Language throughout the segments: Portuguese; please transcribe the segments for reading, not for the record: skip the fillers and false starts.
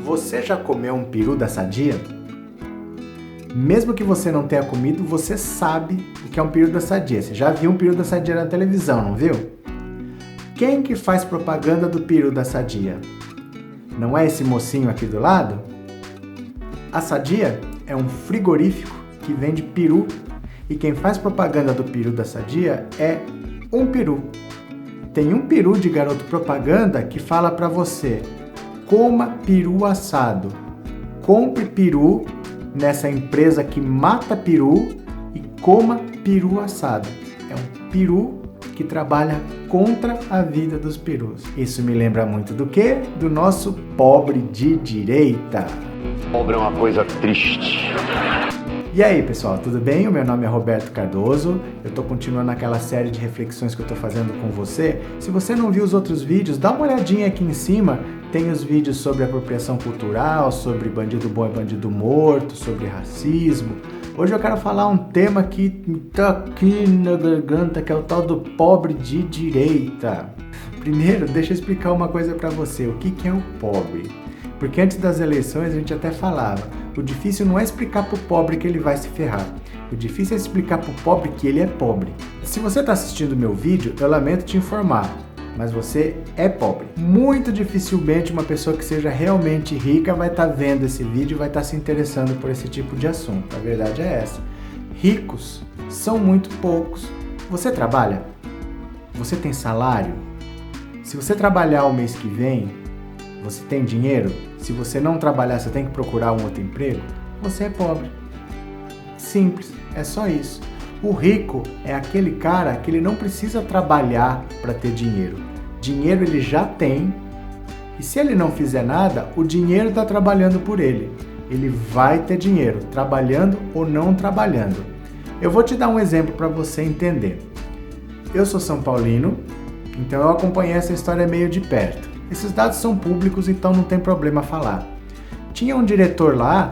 Você já comeu um peru da Sadia? Mesmo que você não tenha comido, você sabe o que é um peru da Sadia. Você já viu um peru da Sadia na televisão, não viu? Quem que faz propaganda do peru da Sadia? Não é esse mocinho aqui do lado? A Sadia é um frigorífico que vende peru e quem faz propaganda do peru da Sadia é um peru. Tem um peru de garoto propaganda que fala pra você: coma peru assado, compre peru nessa empresa que mata peru e coma peru assado. É um peru que trabalha contra a vida dos perus. Isso me lembra muito do quê? Do nosso pobre de direita. Pobre é uma coisa triste. E aí, pessoal, tudo bem? O meu nome é Roberto Cardoso. Eu tô continuando aquela série de reflexões que eu tô fazendo com você. Se você não viu os outros vídeos, dá uma olhadinha aqui em cima. Tem os vídeos sobre apropriação cultural, sobre bandido bom e bandido morto, sobre racismo. Hoje eu quero falar um tema que tá aqui na garganta, que é o tal do pobre de direita. Primeiro, deixa eu explicar uma coisa pra você. O que é o pobre? Porque antes das eleições a gente até falava, o difícil não é explicar pro pobre que ele vai se ferrar. O difícil é explicar pro pobre que ele é pobre. Se você está assistindo o meu vídeo, eu lamento te informar, mas você é pobre. Muito dificilmente uma pessoa que seja realmente rica vai estar vendo esse vídeo e vai estar se interessando por esse tipo de assunto. A verdade é essa. Ricos são muito poucos. Você trabalha? Você tem salário? Se você trabalhar o mês que vem, você tem dinheiro? Se você não trabalhar, você tem que procurar um outro emprego? Você é pobre. Simples, é só isso. O rico é aquele cara que ele não precisa trabalhar para ter dinheiro. Dinheiro ele já tem, e se ele não fizer nada, o dinheiro está trabalhando por ele. Ele vai ter dinheiro, trabalhando ou não trabalhando. Eu vou te dar um exemplo para você entender. Eu sou São Paulino, então eu acompanhei essa história meio de perto. Esses dados são públicos, então não tem problema falar. Tinha um diretor lá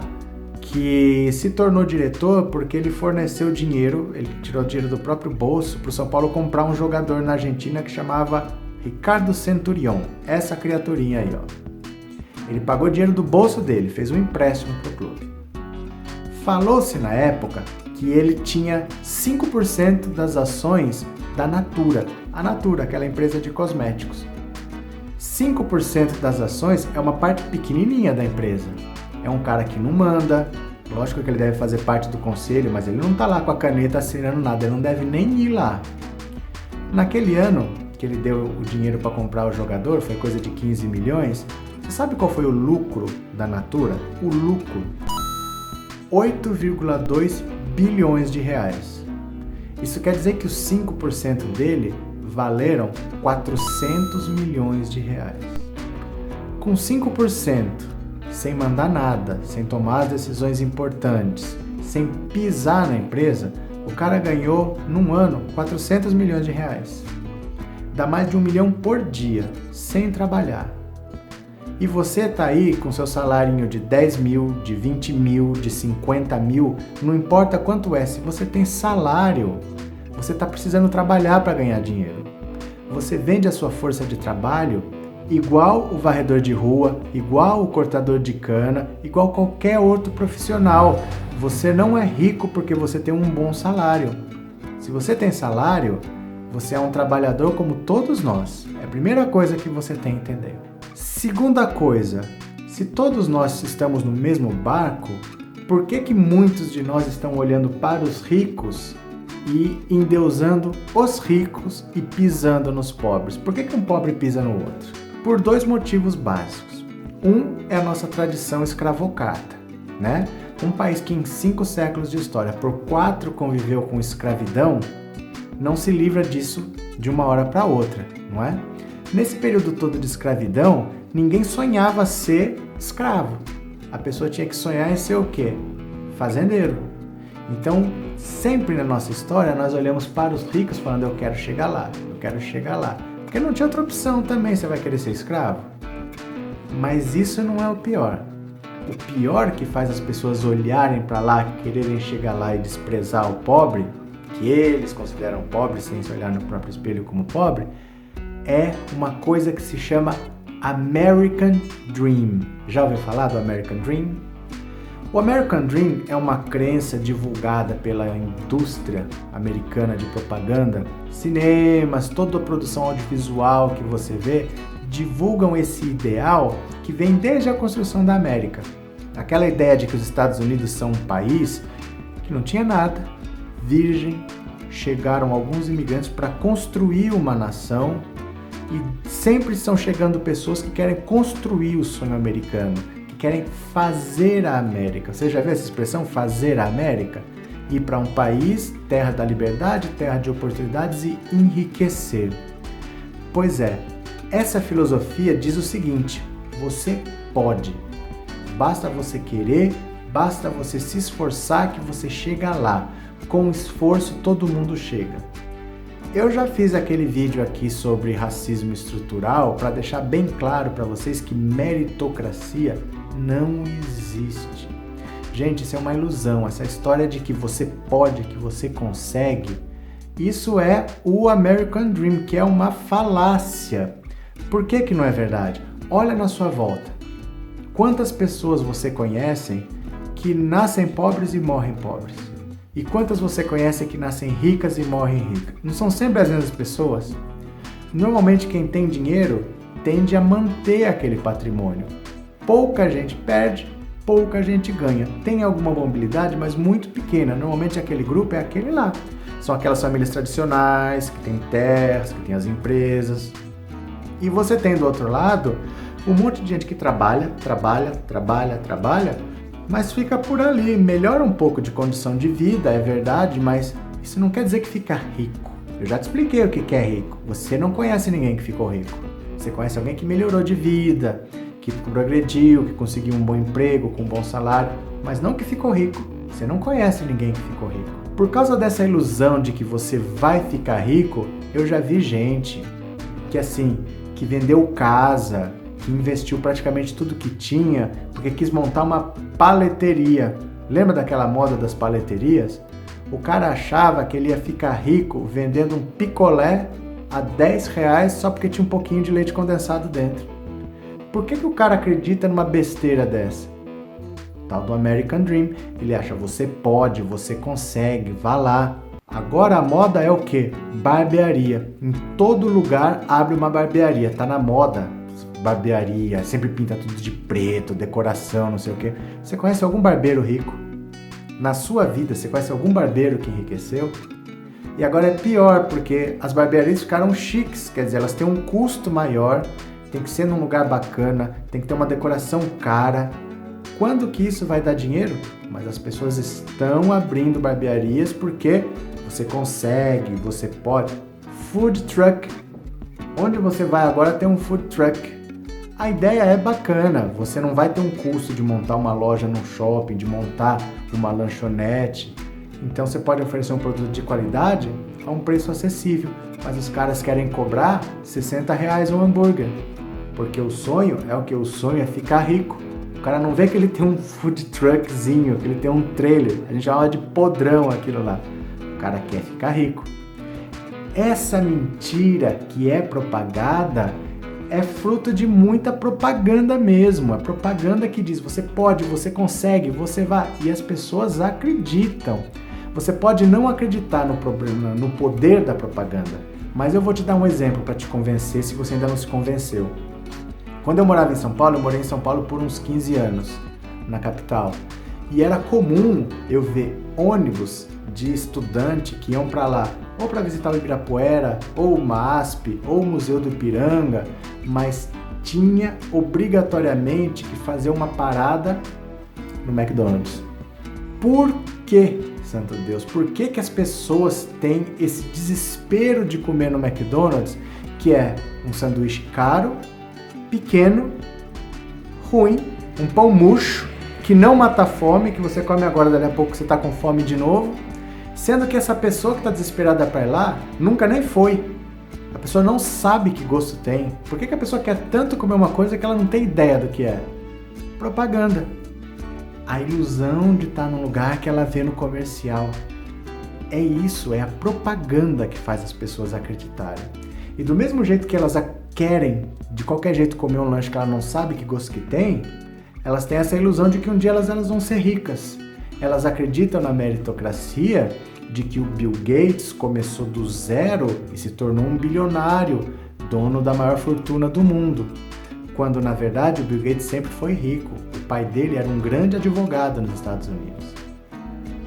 que se tornou diretor porque ele forneceu dinheiro, ele tirou dinheiro do próprio bolso para o São Paulo comprar um jogador na Argentina que chamava Ricardo Centurión. Essa criaturinha aí, ó. Ele pagou dinheiro do bolso dele, fez um empréstimo para o clube. Falou-se na época que ele tinha 5% das ações da Natura. A Natura, aquela empresa de cosméticos. 5% das ações é uma parte pequenininha da empresa. É um cara que não manda, lógico que ele deve fazer parte do conselho, mas ele não tá lá com a caneta assinando nada, ele não deve nem ir lá. Naquele ano que ele deu o dinheiro para comprar o jogador, foi coisa de 15 milhões, você sabe qual foi o lucro da Natura? O lucro, 8,2 bilhões de reais. Isso quer dizer que os 5% dele valeram 400 milhões de reais. Com 5%, sem mandar nada, sem tomar as decisões importantes, sem pisar na empresa, o cara ganhou, num ano, 400 milhões de reais. Dá mais de 1 milhão por dia, sem trabalhar. E você tá aí com seu salário de 10 mil, de 20 mil, de 50 mil, não importa quanto é, se você tem salário, você está precisando trabalhar para ganhar dinheiro. Você vende a sua força de trabalho igual o varredor de rua, igual o cortador de cana, igual qualquer outro profissional. Você não é rico porque você tem um bom salário. Se você tem salário, você é um trabalhador como todos nós. É a primeira coisa que você tem que entender. Segunda coisa, se todos nós estamos no mesmo barco, por que muitos de nós estão olhando para os ricos e endeusando os ricos e pisando nos pobres? Por que um pobre pisa no outro? Por dois motivos básicos. Um é a nossa tradição escravocrata, né? Um país que em 5 séculos de história, por 4 conviveu com escravidão, não se livra disso de uma hora para outra, não é? Nesse período todo de escravidão, ninguém sonhava ser escravo. A pessoa tinha que sonhar em ser o quê? Fazendeiro. Então, sempre na nossa história, nós olhamos para os ricos falando: eu quero chegar lá, eu quero chegar lá. Porque não tinha outra opção também, você vai querer ser escravo? Mas isso não é o pior. O pior que faz as pessoas olharem para lá, quererem chegar lá e desprezar o pobre, que eles consideram pobre sem se olhar no próprio espelho como pobre, é uma coisa que se chama American Dream. Já ouviu falar do American Dream? O American Dream é uma crença divulgada pela indústria americana de propaganda. Cinemas, toda a produção audiovisual que você vê, divulgam esse ideal que vem desde a construção da América. Aquela ideia de que os Estados Unidos são um país que não tinha nada, virgem, chegaram alguns imigrantes para construir uma nação e sempre estão chegando pessoas que querem construir o sonho americano, que querem fazer a América. Você já viu essa expressão, fazer a América? Ir para um país, terra da liberdade, terra de oportunidades e enriquecer. Pois é, essa filosofia diz o seguinte: você pode, basta você querer, basta você se esforçar que você chega lá. Com esforço todo mundo chega. Eu já fiz aquele vídeo aqui sobre racismo estrutural para deixar bem claro para vocês que meritocracia não existe. Gente, isso é uma ilusão, essa história de que você pode, que você consegue, isso é o American Dream, que é uma falácia. Por que que não é verdade? Olha na sua volta. Quantas pessoas você conhece que nascem pobres e morrem pobres? E quantas você conhece que nascem ricas e morrem ricas? Não são sempre as mesmas pessoas? Normalmente quem tem dinheiro tende a manter aquele patrimônio. Pouca gente perde, pouca gente ganha. Tem alguma mobilidade, mas muito pequena. Normalmente aquele grupo é aquele lá. São aquelas famílias tradicionais, que têm terras, que têm as empresas. E você tem do outro lado um monte de gente que trabalha, mas fica por ali, melhora um pouco de condição de vida, é verdade, mas isso não quer dizer que fica rico. Eu já te expliquei o que é rico. Você não conhece ninguém que ficou rico. Você conhece alguém que melhorou de vida, que progrediu, que conseguiu um bom emprego, com um bom salário, mas não que ficou rico. Você não conhece ninguém que ficou rico. Por causa dessa ilusão de que você vai ficar rico, eu já vi gente que vendeu casa, que investiu praticamente tudo que tinha, porque quis montar uma paleteria. Lembra daquela moda das paleterias? O cara achava que ele ia ficar rico vendendo um picolé a R$10 só porque tinha um pouquinho de leite condensado dentro. Por que o cara acredita numa besteira dessa? Tal do American Dream. Ele acha, você pode, você consegue, vá lá. Agora a moda é o quê? Barbearia. Em todo lugar abre uma barbearia, tá na moda. Barbearia, sempre pinta tudo de preto, decoração, não sei o quê. Você conhece algum barbeiro rico? Na sua vida, você conhece algum barbeiro que enriqueceu? E agora é pior, porque as barbearias ficaram chiques, quer dizer, elas têm um custo maior, tem que ser num lugar bacana, tem que ter uma decoração cara. Quando que isso vai dar dinheiro? Mas as pessoas estão abrindo barbearias porque você consegue, você pode. Food truck. Onde você vai agora tem um food truck. A ideia é bacana, você não vai ter um custo de montar uma loja no shopping, de montar uma lanchonete. Então você pode oferecer um produto de qualidade a um preço acessível, mas os caras querem cobrar R$60 um hambúrguer. Porque o sonho é o que? O sonho é ficar rico. O cara não vê que ele tem um food truckzinho, que ele tem um trailer. A gente chama de podrão aquilo lá. O cara quer ficar rico. Essa mentira que é propagada é fruto de muita propaganda mesmo. A propaganda que diz, você pode, você consegue, você vai. E as pessoas acreditam. Você pode não acreditar no poder da propaganda, mas eu vou te dar um exemplo para te convencer se você ainda não se convenceu. Quando eu morava em São Paulo, eu morei em São Paulo por uns 15 anos, na capital. E era comum eu ver ônibus de estudante que iam para lá, ou para visitar o Ibirapuera, ou o MASP, ou o Museu do Ipiranga, mas tinha obrigatoriamente que fazer uma parada no McDonald's. Por quê, santo Deus? Por que que as pessoas têm esse desespero de comer no McDonald's, que é um sanduíche caro, pequeno, ruim, um pão murcho, que não mata a fome, que você come agora, daqui a pouco você está com fome de novo, sendo que essa pessoa que está desesperada para ir lá, nunca nem foi. A pessoa não sabe que gosto tem. Por que a pessoa quer tanto comer uma coisa que ela não tem ideia do que é? Propaganda. A ilusão de estar num lugar que ela vê no comercial. É isso, é a propaganda que faz as pessoas acreditarem. E do mesmo jeito que elas querem de qualquer jeito comer um lanche que ela não sabe que gosto que tem, elas têm essa ilusão de que um dia elas vão ser ricas. Elas acreditam na meritocracia de que o Bill Gates começou do zero e se tornou um bilionário, dono da maior fortuna do mundo. Quando, na verdade, o Bill Gates sempre foi rico. O pai dele era um grande advogado nos Estados Unidos.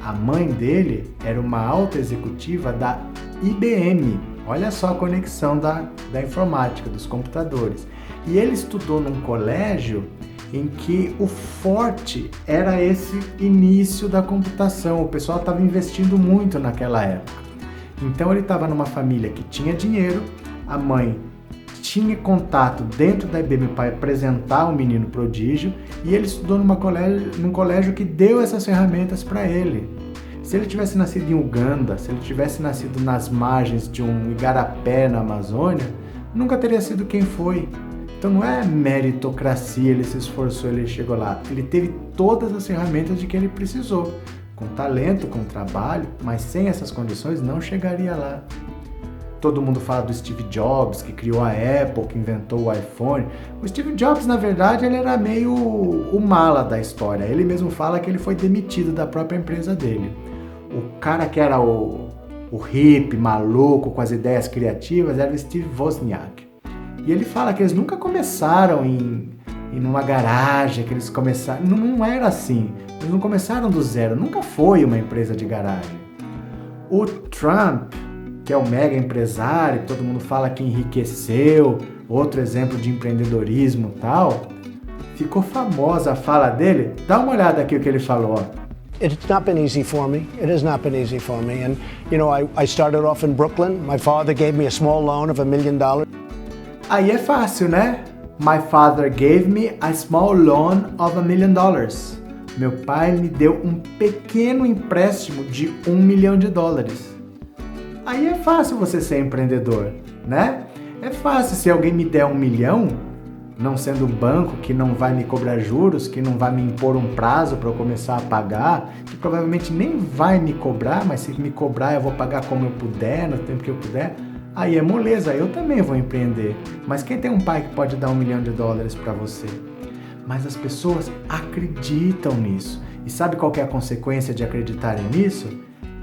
A mãe dele era uma alta executiva da IBM. Olha só a conexão da informática, dos computadores. E ele estudou num colégio em que o forte era esse início da computação. O pessoal estava investindo muito naquela época. Então ele estava numa família que tinha dinheiro, a mãe tinha contato dentro da IBM para apresentar o menino prodígio e ele estudou num colégio que deu essas ferramentas para ele. Se ele tivesse nascido em Uganda, se ele tivesse nascido nas margens de um igarapé na Amazônia, nunca teria sido quem foi. Então não é meritocracia, ele se esforçou, ele chegou lá. Ele teve todas as ferramentas de que ele precisou. Com talento, com trabalho, mas sem essas condições não chegaria lá. Todo mundo fala do Steve Jobs, que criou a Apple, que inventou o iPhone. O Steve Jobs, na verdade, ele era meio o mala da história. Ele mesmo fala que ele foi demitido da própria empresa dele. O cara que era o hippie, maluco, com as ideias criativas, era o Steve Wozniak. E ele fala que eles nunca começaram em uma garagem, que eles começaram... Não era assim. Eles não começaram do zero. Nunca foi uma empresa de garagem. O Trump, que é o mega empresário, que todo mundo fala que enriqueceu, outro exemplo de empreendedorismo e tal, ficou famosa a fala dele. Dá uma olhada aqui o que ele falou, ó. It's not been easy for me. It has not been easy for me. And, you know, I started off in Brooklyn. My father gave me a small loan of $1 million. Aí é fácil, né? My father gave me a small loan of $1 million. Meu pai me deu um pequeno empréstimo de $1 milhão. Aí é fácil você ser empreendedor, né? É fácil se alguém me der $1 milhão, não sendo um banco que não vai me cobrar juros, que não vai me impor um prazo para eu começar a pagar, que provavelmente nem vai me cobrar, mas se me cobrar eu vou pagar como eu puder, no tempo que eu puder. Aí é moleza, eu também vou empreender. Mas quem tem um pai que pode dar $1 milhão para você? Mas as pessoas acreditam nisso. E sabe qual que é a consequência de acreditarem nisso?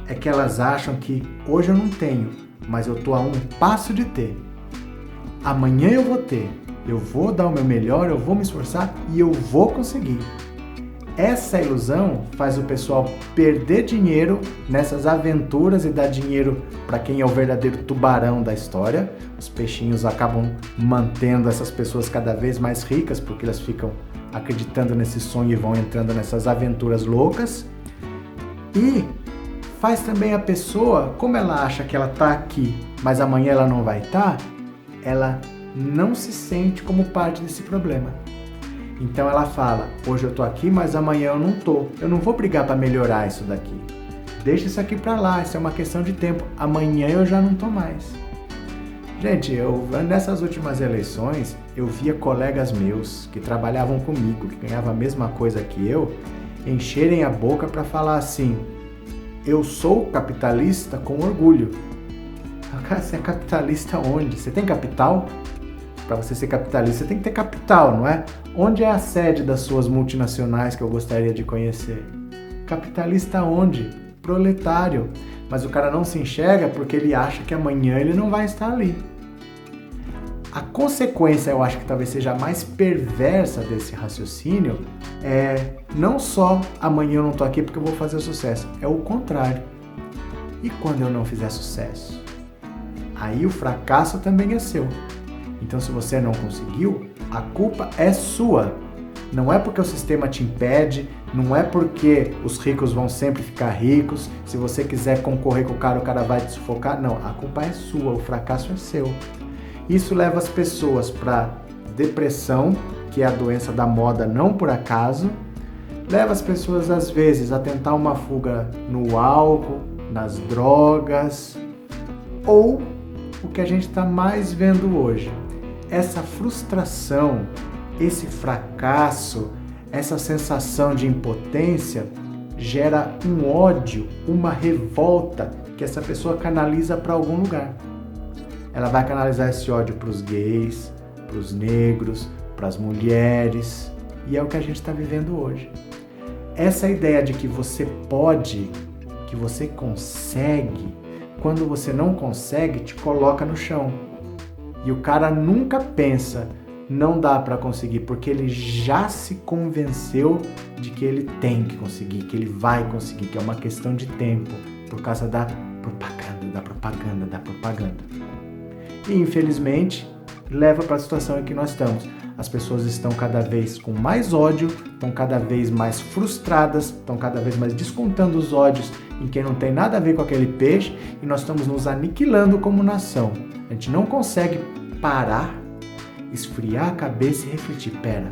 É que elas acham que hoje eu não tenho, mas eu estou a um passo de ter. Amanhã eu vou ter. Eu vou dar o meu melhor, eu vou me esforçar e eu vou conseguir. Essa ilusão faz o pessoal perder dinheiro nessas aventuras e dar dinheiro para quem é o verdadeiro tubarão da história. Os peixinhos acabam mantendo essas pessoas cada vez mais ricas porque elas ficam acreditando nesse sonho e vão entrando nessas aventuras loucas. E faz também a pessoa, como ela acha que ela está aqui, mas amanhã ela não vai estar, ela não se sente como parte desse problema. Então ela fala, hoje eu tô aqui, mas amanhã eu não tô. Eu não vou brigar para melhorar isso daqui. Deixa isso aqui para lá, isso é uma questão de tempo. Amanhã eu já não tô mais. Gente, nessas últimas eleições, eu via colegas meus que trabalhavam comigo, que ganhavam a mesma coisa que eu, encherem a boca para falar assim, eu sou capitalista com orgulho. Cara, você é capitalista onde? Você tem capital? Para você ser capitalista, você tem que ter capital, não é? Onde é a sede das suas multinacionais que eu gostaria de conhecer? Capitalista onde? Proletário. Mas o cara não se enxerga porque ele acha que amanhã ele não vai estar ali. A consequência, eu acho que talvez seja a mais perversa desse raciocínio, é não só amanhã eu não estou aqui porque eu vou fazer sucesso, é o contrário. E quando eu não fizer sucesso? Aí o fracasso também é seu. Então, se você não conseguiu, a culpa é sua. Não é porque o sistema te impede, não é porque os ricos vão sempre ficar ricos, se você quiser concorrer com o cara vai te sufocar. Não, a culpa é sua, o fracasso é seu. Isso leva as pessoas para depressão, que é a doença da moda não por acaso, leva as pessoas, às vezes, a tentar uma fuga no álcool, nas drogas, ou o que a gente está mais vendo hoje. Essa frustração, esse fracasso, essa sensação de impotência gera um ódio, uma revolta que essa pessoa canaliza para algum lugar. Ela vai canalizar esse ódio para os gays, para os negros, para as mulheres, e é o que a gente está vivendo hoje. Essa ideia de que você pode, que você consegue, quando você não consegue, te coloca no chão. E o cara nunca pensa, não dá para conseguir, porque ele já se convenceu de que ele tem que conseguir, que ele vai conseguir, que é uma questão de tempo, por causa da propaganda. E infelizmente, leva para a situação em que nós estamos. As pessoas estão cada vez com mais ódio, estão cada vez mais frustradas, estão cada vez mais descontando os ódios em quem não tem nada a ver com aquele peixe, e nós estamos nos aniquilando como nação. A gente não consegue parar, esfriar a cabeça e refletir, pera,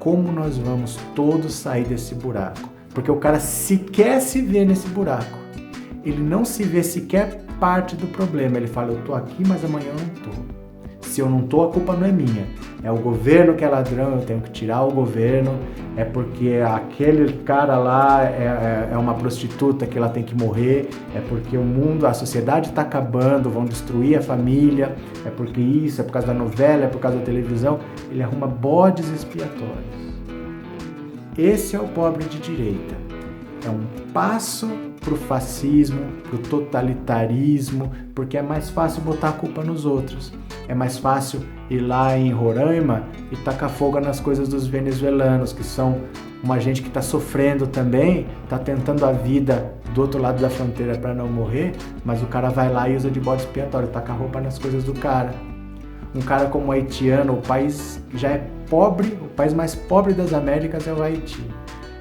como nós vamos todos sair desse buraco? Porque o cara sequer se vê nesse buraco. Ele não se vê sequer parte do problema. Ele fala, eu tô aqui, mas amanhã eu não tô. Se eu não tô, a culpa não é minha. É o governo que é ladrão, eu tenho que tirar o governo. É porque aquele cara lá é uma prostituta que ela tem que morrer. É porque o mundo, a sociedade está acabando, vão destruir a família. É porque isso, é por causa da novela, é por causa da televisão. Ele arruma bodes expiatórios. Esse é o pobre de direita. É um passo pro fascismo, pro totalitarismo, porque é mais fácil botar a culpa nos outros. É mais fácil ir lá em Roraima e tacar fogo nas coisas dos venezuelanos, que são uma gente que está sofrendo também, está tentando a vida do outro lado da fronteira para não morrer, mas o cara vai lá e usa de bode expiatório, taca a roupa nas coisas do cara. Um cara como o haitiano, o país já é pobre, o país mais pobre das Américas é o Haiti.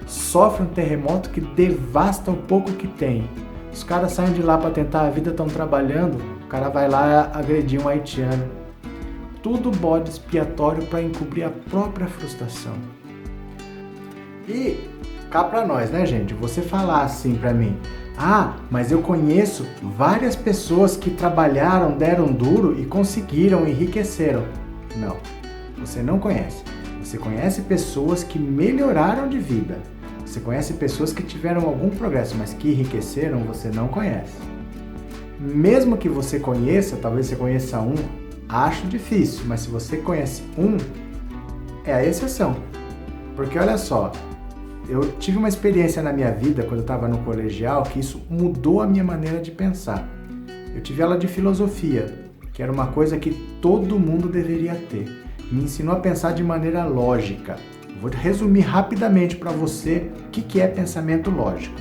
Sofre um terremoto que devasta o pouco que tem. Os caras saem de lá para tentar a vida, estão trabalhando, o cara vai lá agredir um haitiano. Tudo bode expiatório para encobrir a própria frustração. E cá para nós, né, gente? Você falar assim para mim, mas eu conheço várias pessoas que trabalharam, deram duro e conseguiram, enriqueceram. Não, você não conhece. Você conhece pessoas que melhoraram de vida. Você conhece pessoas que tiveram algum progresso, mas que enriqueceram, você não conhece. Mesmo que você conheça, talvez você conheça um, acho difícil, mas se você conhece um, é a exceção. Porque olha só, eu tive uma experiência na minha vida, quando eu estava no colegial, que isso mudou a minha maneira de pensar. Eu tive aula de filosofia, que era uma coisa que todo mundo deveria ter. Me ensinou a pensar de maneira lógica. Vou resumir rapidamente para você o que é pensamento lógico.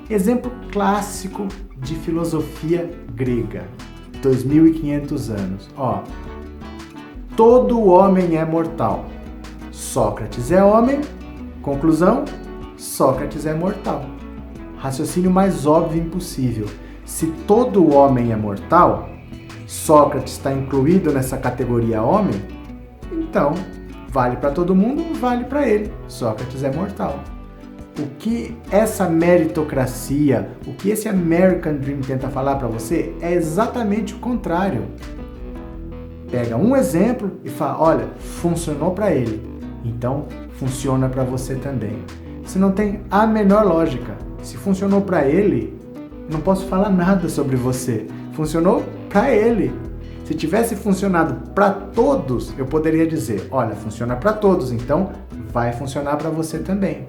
Exemplo clássico de filosofia grega, 2500 anos. Todo homem é mortal. Sócrates é homem. Conclusão, Sócrates é mortal. Raciocínio mais óbvio impossível. Se todo homem é mortal, Sócrates está incluído nessa categoria homem, então vale para todo mundo, vale para ele. Sócrates é mortal. O que essa meritocracia, o que esse American Dream tenta falar para você é exatamente o contrário. Pega um exemplo e fala, olha, funcionou para ele, então funciona para você também. Isso não tem a menor lógica. Se funcionou para ele, não posso falar nada sobre você. Funcionou para ele. Se tivesse funcionado para todos, eu poderia dizer, olha, funciona para todos, então vai funcionar para você também.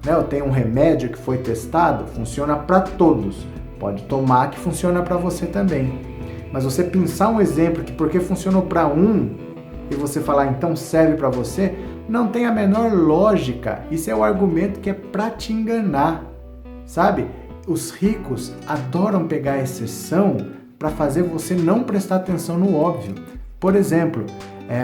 Eu tenho um remédio que foi testado, funciona para todos. Pode tomar que funciona para você também. Mas você pensar um exemplo que porque funcionou para um e você falar então serve para você, não tem a menor lógica. Isso é o argumento que é para te enganar, sabe? Os ricos adoram pegar a exceção para fazer você não prestar atenção no óbvio. Por exemplo,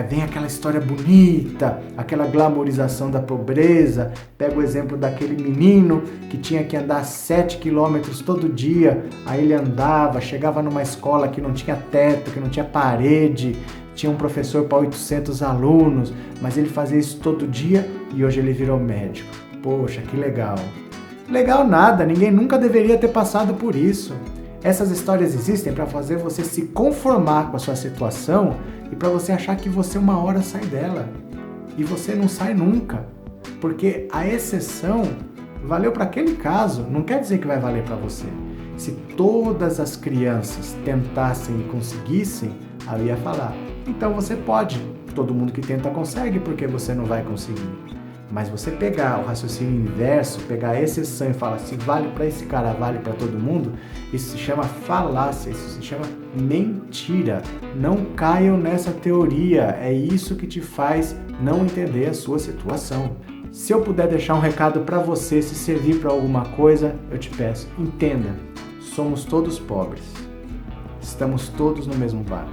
vem aquela história bonita, aquela glamorização da pobreza. Pega o exemplo daquele menino que tinha que andar 7 quilômetros todo dia. Aí ele andava, chegava numa escola que não tinha teto, que não tinha parede, tinha um professor para 800 alunos, mas ele fazia isso todo dia e hoje ele virou médico. Poxa, que legal. Legal nada, ninguém nunca deveria ter passado por isso. Essas histórias existem para fazer você se conformar com a sua situação e para você achar que você uma hora sai dela. E você não sai nunca. Porque a exceção valeu para aquele caso, não quer dizer que vai valer para você. Se todas as crianças tentassem e conseguissem, aí eu ia falar, então você pode. todo mundo que tenta consegue, porque você não vai conseguir. Mas você pegar o raciocínio inverso, pegar a exceção e falar se vale para esse cara, vale para todo mundo, isso se chama falácia, isso se chama mentira. Não caiam nessa teoria, é isso que te faz não entender a sua situação. Se eu puder deixar um recado para você, se servir para alguma coisa, eu te peço, entenda, somos todos pobres, estamos todos no mesmo barco.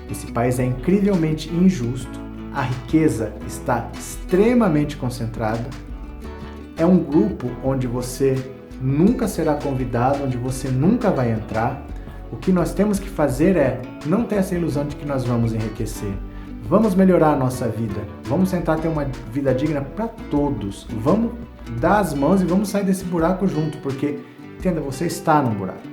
Esse país é incrivelmente injusto, a riqueza está extremamente concentrada, é um grupo onde você nunca será convidado, onde você nunca vai entrar. O que nós temos que fazer é não ter essa ilusão de que nós vamos enriquecer. Vamos melhorar a nossa vida, vamos tentar ter uma vida digna para todos, vamos dar as mãos e vamos sair desse buraco junto, porque, entenda, você está num buraco,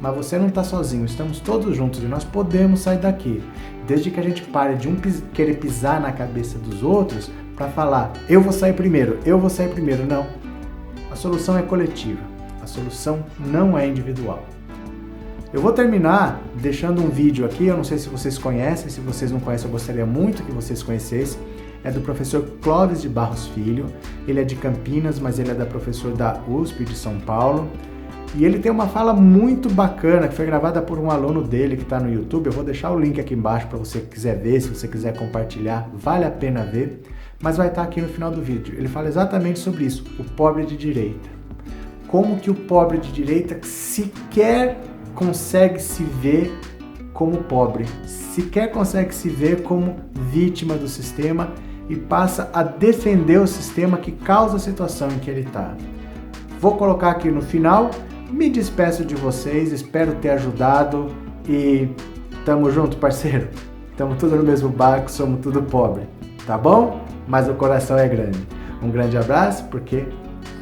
mas você não está sozinho, estamos todos juntos e nós podemos sair daqui, desde que a gente pare de querer pisar na cabeça dos outros para falar, eu vou sair primeiro, não. A solução é coletiva, a solução não é individual. Eu vou terminar deixando um vídeo aqui, eu não sei se vocês conhecem, se vocês não conhecem eu gostaria muito que vocês conhecessem, é do professor Clóvis de Barros Filho, ele é de Campinas, mas ele é professor da USP de São Paulo, e ele tem uma fala muito bacana, que foi gravada por um aluno dele que está no YouTube, eu vou deixar o link aqui embaixo para você que quiser ver, se você quiser compartilhar, vale a pena ver, mas vai estar aqui no final do vídeo. Ele fala exatamente sobre isso, o pobre de direita. Como que o pobre de direita sequer consegue se ver como pobre, sequer consegue se ver como vítima do sistema e passa a defender o sistema que causa a situação em que ele está. Vou colocar aqui no final, me despeço de vocês, espero ter ajudado e tamo junto, parceiro. Tamo tudo no mesmo barco, somos tudo pobre, tá bom? Mas o coração é grande. Um grande abraço, porque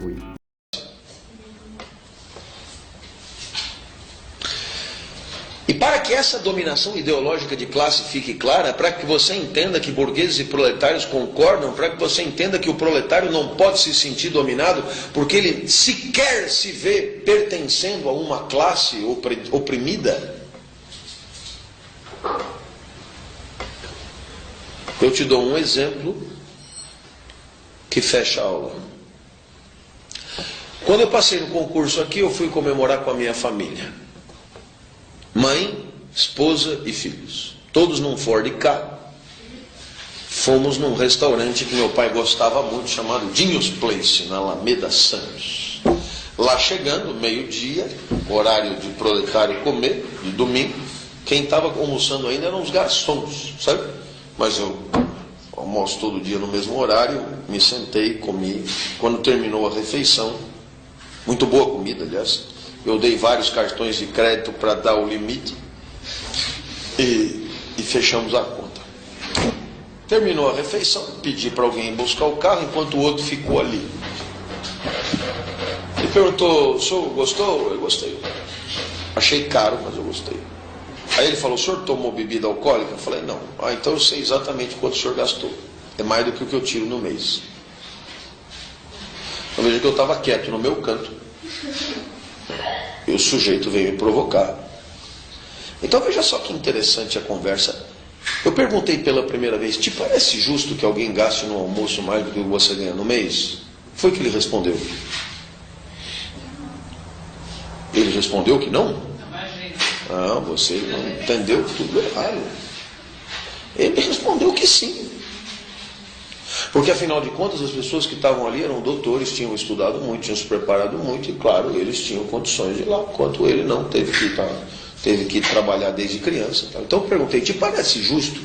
fui. E para que essa dominação ideológica de classe fique clara, para que você entenda que burgueses e proletários concordam, para que você entenda que o proletário não pode se sentir dominado, porque ele sequer se vê pertencendo a uma classe oprimida, eu te dou um exemplo que fecha a aula. Quando eu passei no concurso aqui, eu fui comemorar com a minha família. Mãe, esposa e filhos. Todos num Ford Ka. Fomos num restaurante que meu pai gostava muito, chamado Dinhos Place, na Alameda Santos. Lá chegando, meio-dia, horário de proletário comer, de domingo, quem estava almoçando ainda eram os garçons, sabe? Mas eu almoço todo dia no mesmo horário, me sentei, comi. Quando terminou a refeição, muito boa comida, aliás, eu dei vários cartões de crédito para dar o limite e fechamos a conta. Terminou a refeição, pedi para alguém buscar o carro enquanto o outro ficou ali. Ele perguntou, o senhor gostou? Eu gostei. Achei caro, mas eu gostei. Aí ele falou, o senhor tomou bebida alcoólica? Eu falei, não. Ah, então eu sei exatamente quanto o senhor gastou. É mais do que o que eu tiro no mês. Então veja que eu estava quieto no meu canto. E o sujeito veio me provocar. Então veja só que interessante a conversa. Eu perguntei pela primeira vez, te parece justo que alguém gaste no almoço mais do que você ganha no mês? Foi que ele respondeu. Ele respondeu que não? Ah, você não entendeu tudo errado. Ele respondeu que sim. Porque afinal de contas as pessoas que estavam ali eram doutores, tinham estudado muito, tinham se preparado muito e claro, eles tinham condições de ir lá, enquanto ele não teve que trabalhar desde criança. Então eu perguntei, te parece justo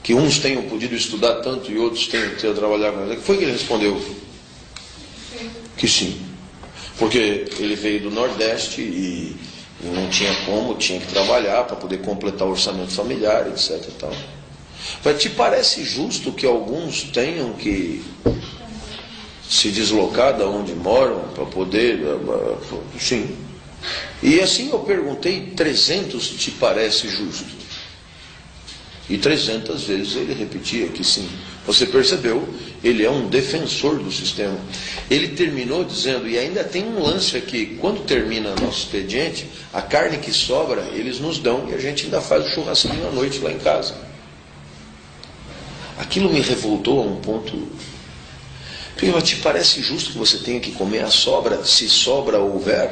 que uns tenham podido estudar tanto e outros tenham que trabalhar mais? Foi que ele respondeu que sim. Porque ele veio do Nordeste e não tinha como, tinha que trabalhar para poder completar o orçamento familiar, etc. E tal. Mas te parece justo que alguns tenham que se deslocar da onde moram para poder... Sim. E assim eu perguntei 300, te parece justo? E 300 vezes ele repetia que sim. Você percebeu? Ele é um defensor do sistema. Ele terminou dizendo, e ainda tem um lance aqui, quando termina nosso expediente, a carne que sobra, eles nos dão e a gente ainda faz o churrasquinho à noite lá em casa. Aquilo me revoltou a um ponto. Porque te parece justo que você tenha que comer a sobra, se sobra houver?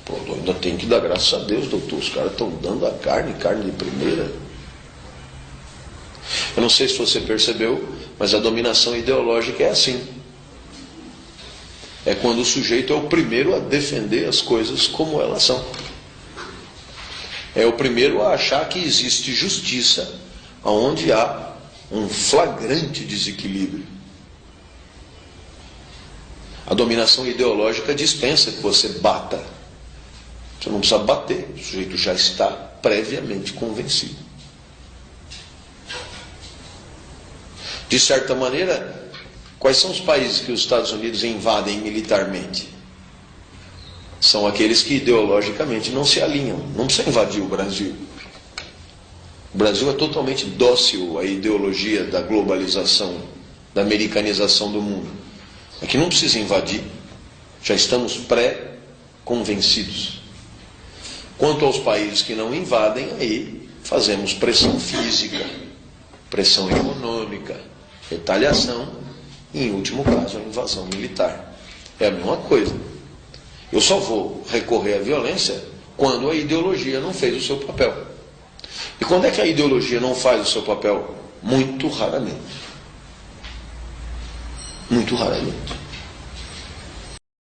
Pô, ainda tem que dar graças a Deus, doutor. Os caras estão dando a carne de primeira. Eu não sei se você percebeu, mas a dominação ideológica é assim. É quando o sujeito é o primeiro a defender as coisas como elas são. É o primeiro a achar que existe justiça onde há um flagrante desequilíbrio. A dominação ideológica dispensa que você bata. Você não precisa bater, o sujeito já está previamente convencido. De certa maneira, quais são os países que os Estados Unidos invadem militarmente? São aqueles que ideologicamente não se alinham. Não precisa invadir o Brasil. O Brasil é totalmente dócil à ideologia da globalização, da americanização do mundo. Aqui não precisa invadir. Já estamos pré-convencidos. Quanto aos países que não invadem, aí fazemos pressão física, pressão econômica, retaliação e, em último caso, a invasão militar. É a mesma coisa. Eu só vou recorrer à violência quando a ideologia não fez o seu papel. E quando é que a ideologia não faz o seu papel? Muito raramente. Muito raramente.